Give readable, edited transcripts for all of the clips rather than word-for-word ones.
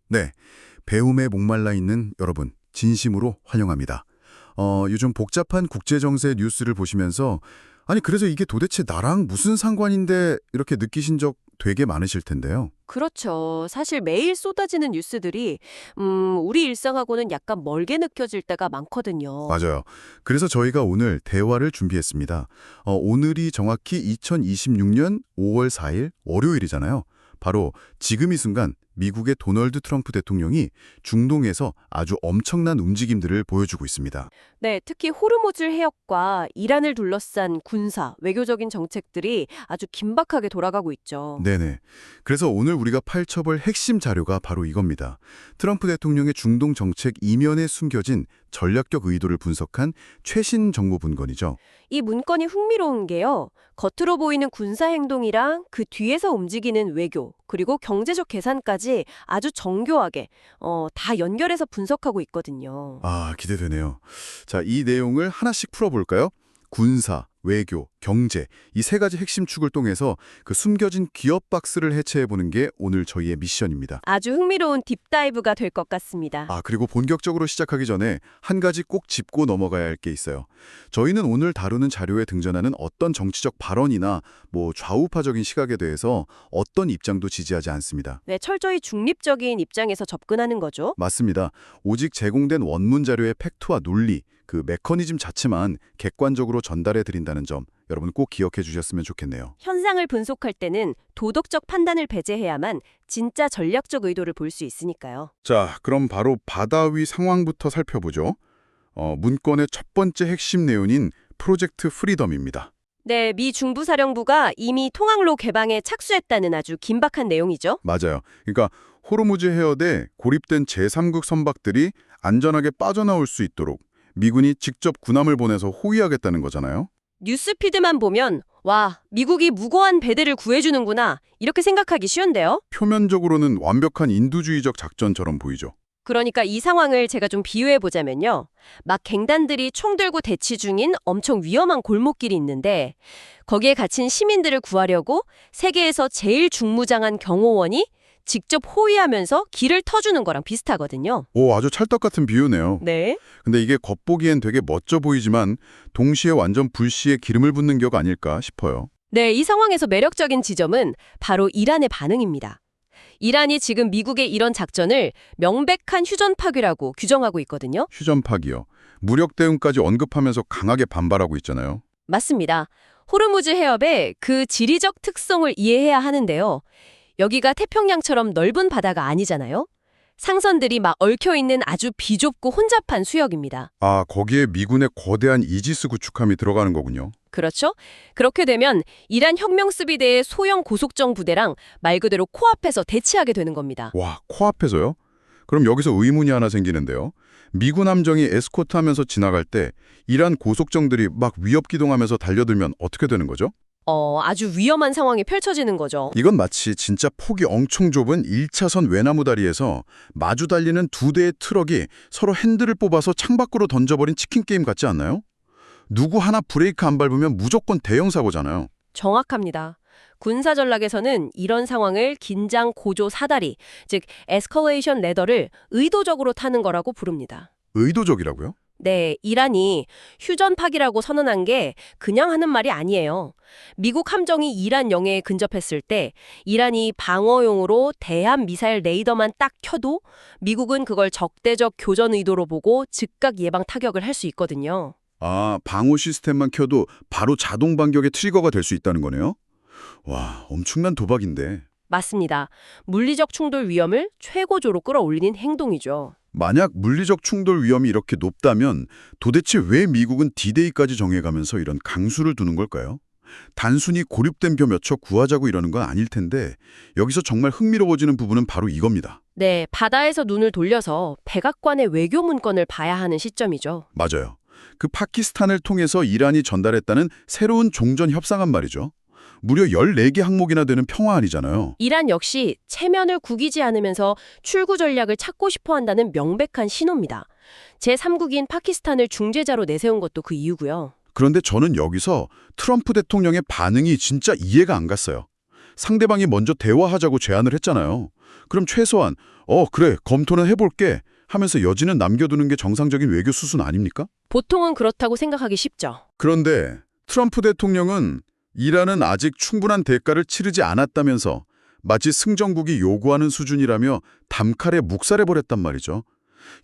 네, 배움에 목말라 있는 여러분, 진심으로 환영합니다. 요즘 복잡한 국제정세 뉴스를 보시면서 아니 그래서 이게 도대체 나랑 무슨 상관인데 이렇게 느끼신 적 되게 많으실 텐데요. 그렇죠. 사실 매일 쏟아지는 뉴스들이 우리 일상하고는 약간 멀게 느껴질 때가 많거든요. 맞아요. 그래서 저희가 오늘 대화를 준비했습니다. 오늘이 정확히 2026년 5월 4일 월요일이잖아요. 바로 지금 이 순간 미국의 도널드 트럼프 대통령이 중동에서 아주 엄청난 움직임들을 보여주고 있습니다. 네, 특히 호르무즈 해역과 이란을 둘러싼 군사, 외교적인 정책들이 아주 긴박하게 돌아가고 있죠. 네네. 그래서 오늘 우리가 파헤쳐볼 핵심 자료가 바로 이겁니다. 트럼프 대통령의 중동 정책 이면에 숨겨진 전략적 의도를 분석한 최신 정보 분건이죠. 이 문건이 흥미로운 게요. 겉으로 보이는 군사 행동이랑 그 뒤에서 움직이는 외교, 그리고 경제적 계산까지 아주 정교하게 다 연결해서 분석하고 있거든요. 아, 기대되네요. 자, 이 내용을 하나씩 풀어볼까요? 군사, 외교, 경제 이 세 가지 핵심 축을 통해서 그 숨겨진 기업 박스를 해체해보는 게 오늘 저희의 미션입니다. 아주 흥미로운 딥다이브가 될 것 같습니다. 아, 그리고 본격적으로 시작하기 전에 한 가지 꼭 짚고 넘어가야 할 게 있어요. 저희는 오늘 다루는 자료에 등장하는 어떤 정치적 발언이나 좌우파적인 시각에 대해서 어떤 입장도 지지하지 않습니다. 네, 철저히 중립적인 입장에서 접근하는 거죠. 맞습니다. 오직 제공된 원문 자료의 팩트와 논리, 그 메커니즘 자체만 객관적으로 전달해 드린다는 점 여러분 꼭 기억해 주셨으면 좋겠네요. 현상을 분석할 때는 도덕적 판단을 배제해야만 진짜 전략적 의도를 볼 수 있으니까요. 자, 그럼 바로 바다 위 상황부터 살펴보죠. 문건의 첫 번째 핵심 내용인 프로젝트 프리덤입니다. 네, 미 중부사령부가 이미 통항로 개방에 착수했다는 아주 긴박한 내용이죠. 맞아요. 그러니까 호르무즈 해역에 고립된 제3국 선박들이 안전하게 빠져나올 수 있도록 미군이 직접 군함을 보내서 호위하겠다는 거잖아요. 뉴스피드만 보면 와, 미국이 무고한 배들을 구해주는구나 이렇게 생각하기 쉬운데요. 표면적으로는 완벽한 인도주의적 작전처럼 보이죠. 그러니까 이 상황을 제가 좀 비유해 보자면요. 막 갱단들이 총 들고 대치 중인 엄청 위험한 골목길이 있는데 거기에 갇힌 시민들을 구하려고 세계에서 제일 중무장한 경호원이 직접 호위하면서 길을 터주는 거랑 비슷하거든요. 오, 아주 찰떡 같은 비유네요. 네. 근데 이게 겉보기엔 되게 멋져 보이지만 동시에 완전 불씨에 기름을 붓는 격 아닐까 싶어요. 네, 이 상황에서 매력적인 지점은 바로 이란의 반응입니다. 이란이 지금 미국의 이런 작전을 명백한 휴전 파괴라고 규정하고 있거든요. 휴전 파기요. 무력 대응까지 언급하면서 강하게 반발하고 있잖아요. 맞습니다. 호르무즈 해협의 그 지리적 특성을 이해해야 하는데요. 여기가 태평양처럼 넓은 바다가 아니잖아요. 상선들이 막 얽혀있는 아주 비좁고 혼잡한 수역입니다. 아, 거기에 미군의 거대한 이지스 구축함이 들어가는 거군요. 그렇죠? 그렇게 되면 이란 혁명수비대의 소형 고속정 부대랑 말 그대로 코앞에서 대치하게 되는 겁니다. 와, 코앞에서요? 그럼 여기서 의문이 하나 생기는데요. 미군 함정이 에스코트하면서 지나갈 때 이란 고속정들이 막 위협기동하면서 달려들면 어떻게 되는 거죠? 아주 위험한 상황이 펼쳐지는 거죠. 이건 마치 진짜 폭이 엄청 좁은 1차선 외나무 다리에서 마주 달리는 두 대의 트럭이 서로 핸들을 뽑아서 창밖으로 던져버린 치킨 게임 같지 않나요? 누구 하나 브레이크 안 밟으면 무조건 대형 사고잖아요. 정확합니다. 군사 전략에서는 이런 상황을 긴장 고조 사다리, 즉 에스컬레이션 레더를 의도적으로 타는 거라고 부릅니다. 의도적이라고요? 네, 이란이 휴전 파기라고 선언한 게 그냥 하는 말이 아니에요. 미국 함정이 이란 영해에 근접했을 때 이란이 방어용으로 대함 미사일 레이더만 딱 켜도 미국은 그걸 적대적 교전 의도로 보고 즉각 예방 타격을 할 수 있거든요. 아, 방호 시스템만 켜도 바로 자동 반격의 트리거가 될 수 있다는 거네요? 와, 엄청난 도박인데. 맞습니다. 물리적 충돌 위험을 최고조로 끌어올리는 행동이죠. 만약 물리적 충돌 위험이 이렇게 높다면 도대체 왜 미국은 D-Day까지 정해가면서 이런 강수를 두는 걸까요? 단순히 고립된 벼 몇 척 구하자고 이러는 건 아닐 텐데 여기서 정말 흥미로워지는 부분은 바로 이겁니다. 네, 바다에서 눈을 돌려서 백악관의 외교 문건을 봐야 하는 시점이죠. 맞아요. 그 파키스탄을 통해서 이란이 전달했다는 새로운 종전 협상안 말이죠. 무려 14개 항목이나 되는 평화안이잖아요. 이란 역시 체면을 구기지 않으면서 출구 전략을 찾고 싶어 한다는 명백한 신호입니다. 제3국인 파키스탄을 중재자로 내세운 것도 그 이유고요. 그런데 저는 여기서 트럼프 대통령의 반응이 진짜 이해가 안 갔어요. 상대방이 먼저 대화하자고 제안을 했잖아요. 그럼 최소한 그래, 검토는 해볼게 하면서 여지는 남겨두는 게 정상적인 외교 수순 아닙니까? 보통은 그렇다고 생각하기 쉽죠. 그런데 트럼프 대통령은 이란은 아직 충분한 대가를 치르지 않았다면서 마치 승전국이 요구하는 수준이라며 단칼에 묵살해버렸단 말이죠.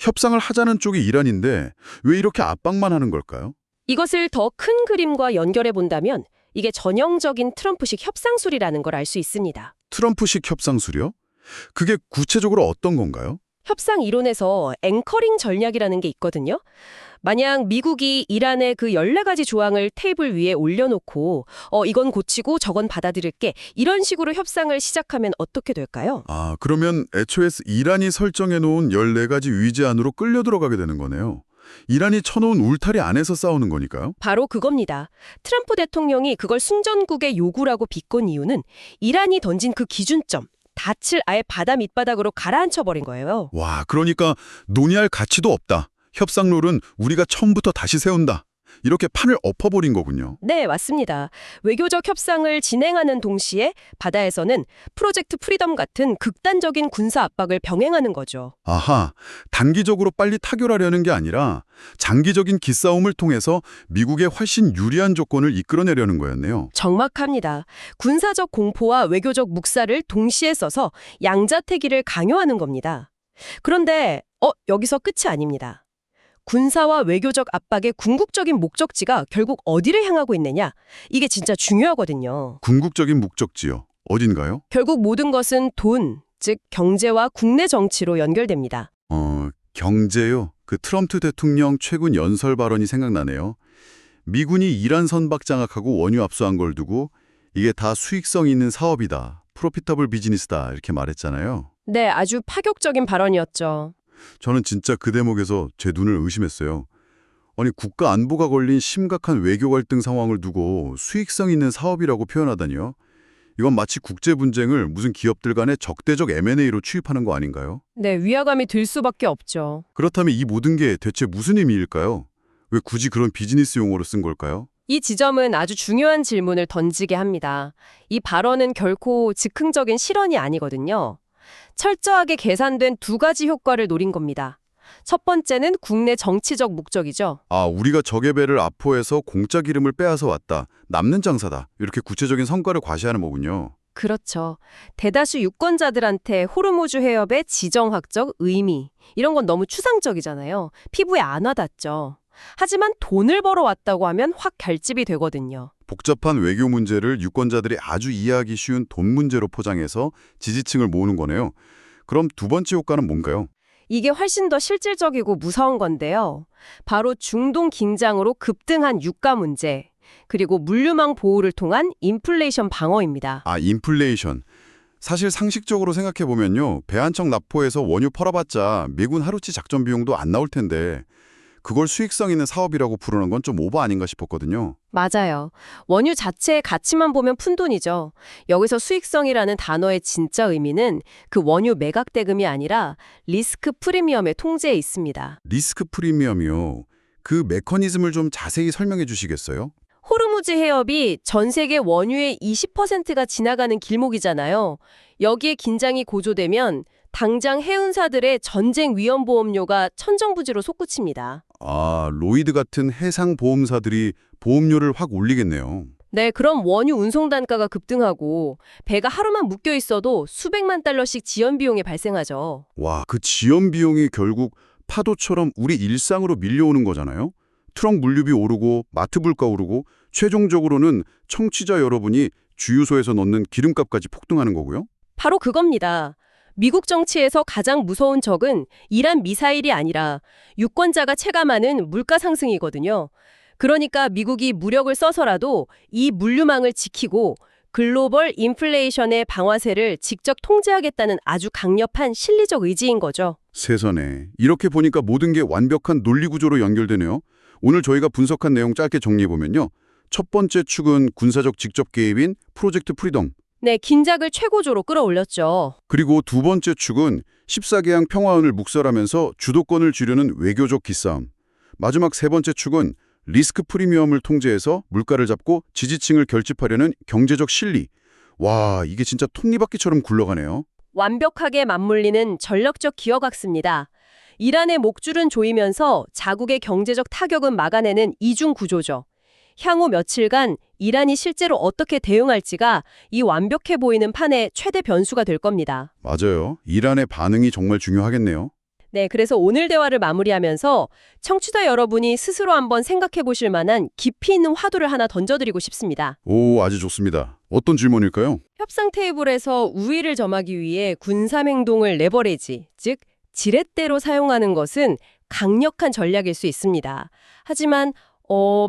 협상을 하자는 쪽이 이란인데 왜 이렇게 압박만 하는 걸까요? 이것을 더 큰 그림과 연결해 본다면 이게 전형적인 트럼프식 협상술이라는 걸 알 수 있습니다. 트럼프식 협상술이요? 그게 구체적으로 어떤 건가요? 협상 이론에서 앵커링 전략이라는 게 있거든요. 만약 미국이 이란의 그 14가지 조항을 테이블 위에 올려놓고 이건 고치고 저건 받아들일게 이런 식으로 협상을 시작하면 어떻게 될까요? 아, 그러면 애초에 이란이 설정해놓은 14가지 위제안으로 끌려 들어가게 되는 거네요. 이란이 쳐놓은 울타리 안에서 싸우는 거니까요? 바로 그겁니다. 트럼프 대통령이 그걸 승전국의 요구라고 비꼰 이유는 이란이 던진 그 기준점, 닻을 아예 바다 밑바닥으로 가라앉혀버린 거예요. 와, 그러니까 논의할 가치도 없다. 협상룰은 우리가 처음부터 다시 세운다. 이렇게 판을 엎어버린 거군요. 네, 맞습니다. 외교적 협상을 진행하는 동시에 바다에서는 프로젝트 프리덤 같은 극단적인 군사 압박을 병행하는 거죠. 아하, 단기적으로 빨리 타결하려는 게 아니라 장기적인 기싸움을 통해서 미국에 훨씬 유리한 조건을 이끌어내려는 거였네요. 정확합니다. 군사적 공포와 외교적 묵살을 동시에 써서 양자태기를 강요하는 겁니다. 그런데 여기서 끝이 아닙니다. 군사와 외교적 압박의 궁극적인 목적지가 결국 어디를 향하고 있느냐? 이게 진짜 중요하거든요. 궁극적인 목적지요. 어딘가요? 결국 모든 것은 돈, 즉 경제와 국내 정치로 연결됩니다. 경제요. 그 트럼프 대통령 최근 연설 발언이 생각나네요. 미군이 이란 선박 장악하고 원유 압수한 걸 두고 이게 다 수익성 있는 사업이다. 프로피터블 비즈니스다. 이렇게 말했잖아요. 네, 아주 파격적인 발언이었죠. 저는 진짜 그 대목에서 제 눈을 의심했어요. 아니, 국가 안보가 걸린 심각한 외교 갈등 상황을 두고 수익성 있는 사업이라고 표현하다니요. 이건 마치 국제 분쟁을 무슨 기업들 간의 적대적 M&A로 취입하는 거 아닌가요? 네, 위화감이 들 수밖에 없죠. 그렇다면 이 모든 게 대체 무슨 의미일까요? 왜 굳이 그런 비즈니스 용어로 쓴 걸까요? 이 지점은 아주 중요한 질문을 던지게 합니다. 이 발언은 결코 즉흥적인 실언이 아니거든요. 철저하게 계산된 두 가지 효과를 노린 겁니다. 첫 번째는 국내 정치적 목적이죠. 아, 우리가 적의 배를 압호해서 공짜 기름을 빼앗아 왔다. 남는 장사다. 이렇게 구체적인 성과를 과시하는 거군요. 그렇죠. 대다수 유권자들한테 호르무즈 해협의 지정학적 의미, 이런 건 너무 추상적이잖아요. 피부에 안 와닿죠. 하지만 돈을 벌어왔다고 하면 확 결집이 되거든요. 복잡한 외교 문제를 유권자들이 아주 이해하기 쉬운 돈 문제로 포장해서 지지층을 모으는 거네요. 그럼 두 번째 효과는 뭔가요? 이게 훨씬 더 실질적이고 무서운 건데요. 바로 중동 긴장으로 급등한 유가 문제, 그리고 물류망 보호를 통한 인플레이션 방어입니다. 아, 인플레이션. 사실 상식적으로 생각해보면요. 배 한 척 납포해서 원유 팔아봤자 미군 하루치 작전 비용도 안 나올 텐데 그걸 수익성 있는 사업이라고 부르는 건 좀 오버 아닌가 싶었거든요. 맞아요. 원유 자체의 가치만 보면 푼돈이죠. 여기서 수익성이라는 단어의 진짜 의미는 그 원유 매각 대금이 아니라 리스크 프리미엄의 통제에 있습니다. 리스크 프리미엄이요. 그 메커니즘을 좀 자세히 설명해 주시겠어요? 호르무즈 해협이 전 세계 원유의 20%가 지나가는 길목이잖아요. 여기에 긴장이 고조되면 당장 해운사들의 전쟁 위험 보험료가 천정부지로 솟구칩니다. 아, 로이드 같은 해상 보험사들이 보험료를 확 올리겠네요. 네, 그럼 원유 운송 단가가 급등하고 배가 하루만 묶여 있어도 수백만 달러씩 지연 비용이 발생하죠. 와, 그 지연 비용이 결국 파도처럼 우리 일상으로 밀려오는 거잖아요. 트럭 물류비 오르고 마트 물가 오르고 최종적으로는 청취자 여러분이 주유소에서 넣는 기름값까지 폭등하는 거고요. 바로 그겁니다. 미국 정치에서 가장 무서운 적은 이란 미사일이 아니라 유권자가 체감하는 물가 상승이거든요. 그러니까 미국이 무력을 써서라도 이 물류망을 지키고 글로벌 인플레이션의 방아쇠를 직접 통제하겠다는 아주 강력한 실리적 의지인 거죠. 세상에. 이렇게 보니까 모든 게 완벽한 논리 구조로 연결되네요. 오늘 저희가 분석한 내용 짧게 정리해보면요. 첫 번째 축은 군사적 직접 개입인 프로젝트 프리덤. 네, 긴장을 최고조로 끌어올렸죠. 그리고 두 번째 축은 14개항 평화원을 묵살하면서 주도권을 쥐려는 외교적 기싸움. 마지막 세 번째 축은 리스크 프리미엄을 통제해서 물가를 잡고 지지층을 결집하려는 경제적 실리. 와, 이게 진짜 톱니바퀴처럼 굴러가네요. 완벽하게 맞물리는 전력적 기억학습니다. 이란의 목줄은 조이면서 자국의 경제적 타격은 막아내는 이중 구조죠. 향후 며칠간 이란이 실제로 어떻게 대응할지가 이 완벽해 보이는 판의 최대 변수가 될 겁니다. 맞아요. 이란의 반응이 정말 중요하겠네요. 네, 그래서 오늘 대화를 마무리하면서 청취자 여러분이 스스로 한번 생각해 보실 만한 깊이 있는 화두를 하나 던져드리고 싶습니다. 오, 아주 좋습니다. 어떤 질문일까요? 협상 테이블에서 우위를 점하기 위해 군사행동을 레버리지, 즉 지렛대로 사용하는 것은 강력한 전략일 수 있습니다. 하지만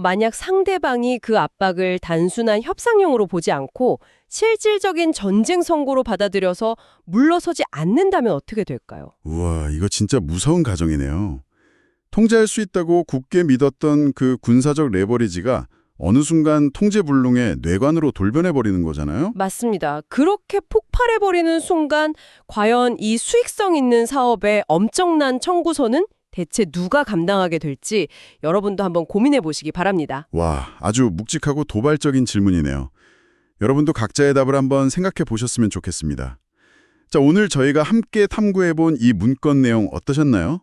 만약 상대방이 그 압박을 단순한 협상용으로 보지 않고 실질적인 전쟁 선고로 받아들여서 물러서지 않는다면 어떻게 될까요? 우와, 이거 진짜 무서운 가정이네요. 통제할 수 있다고 굳게 믿었던 그 군사적 레버리지가 어느 순간 통제불능의 뇌관으로 돌변해버리는 거잖아요? 맞습니다. 그렇게 폭발해버리는 순간 과연 이 수익성 있는 사업의 엄청난 청구서는 대체 누가 감당하게 될지 여러분도 한번 고민해 보시기 바랍니다. 와, 아주 묵직하고 도발적인 질문이네요. 여러분도 각자의 답을 한번 생각해 보셨으면 좋겠습니다. 자, 오늘 저희가 함께 탐구해본 이 문건 내용 어떠셨나요?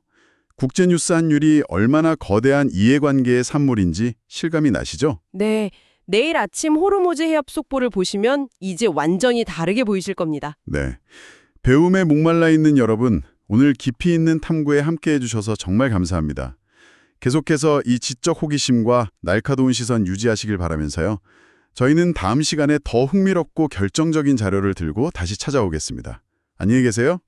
국제뉴스 한율이 얼마나 거대한 이해관계의 산물인지 실감이 나시죠? 네, 내일 아침 호르무즈 해협 속보를 보시면 이제 완전히 다르게 보이실 겁니다. 네. 배움에 목말라 있는 여러분, 오늘 깊이 있는 탐구에 함께해 주셔서 정말 감사합니다. 계속해서 이 지적 호기심과 날카로운 시선 유지하시길 바라면서요. 저희는 다음 시간에 더 흥미롭고 결정적인 자료를 들고 다시 찾아오겠습니다. 안녕히 계세요.